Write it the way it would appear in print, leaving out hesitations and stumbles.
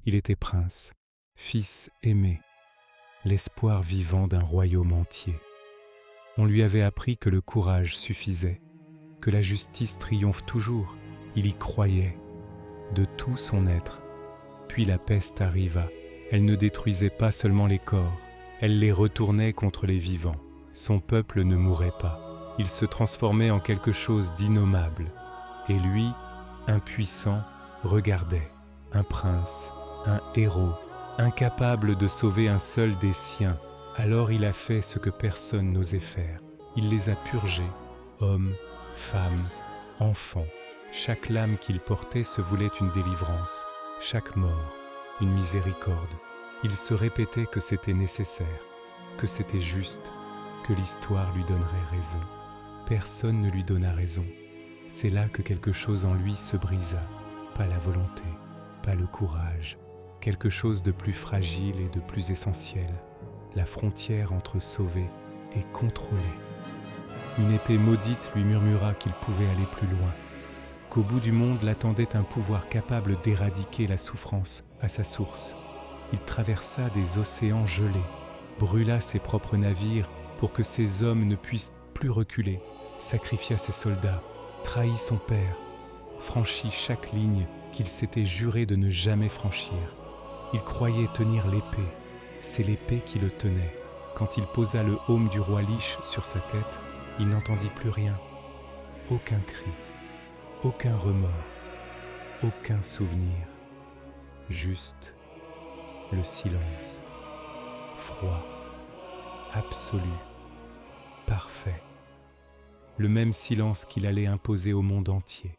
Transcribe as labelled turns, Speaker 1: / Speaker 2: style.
Speaker 1: Il était prince, fils aimé, l'espoir vivant d'un royaume entier. On lui avait appris que le courage suffisait, que la justice triomphe toujours. Il y croyait, de tout son être. Puis la peste arriva. Elle ne détruisait pas seulement les corps, elle les retournait contre les vivants. Son peuple ne mourait pas. Il se transformait en quelque chose d'innommable. Et lui, impuissant, regardait. Un prince, un héros, incapable de sauver un seul des siens. Alors il a fait ce que personne n'osait faire. Il les a purgés, hommes, femmes, enfants. Chaque lame qu'il portait se voulait une délivrance, chaque mort, une miséricorde. Il se répétait que c'était nécessaire, que c'était juste, que l'histoire lui donnerait raison. Personne ne lui donna raison. C'est là que quelque chose en lui se brisa, pas la volonté, pas le courage, quelque chose de plus fragile et de plus essentiel, la frontière entre sauver et contrôler. Une épée maudite lui murmura qu'il pouvait aller plus loin, qu'au bout du monde l'attendait un pouvoir capable d'éradiquer la souffrance à sa source. Il traversa des océans gelés, brûla ses propres navires pour que ses hommes ne puissent plus reculer, sacrifia ses soldats, trahit son père, franchit chaque ligne qu'il s'était juré de ne jamais franchir. Il croyait tenir l'épée, c'est l'épée qui le tenait. Quand il posa le heaume du roi Lich sur sa tête, il n'entendit plus rien, aucun cri, aucun remords, aucun souvenir, juste le silence, froid, absolu, parfait, le même silence qu'il allait imposer au monde entier.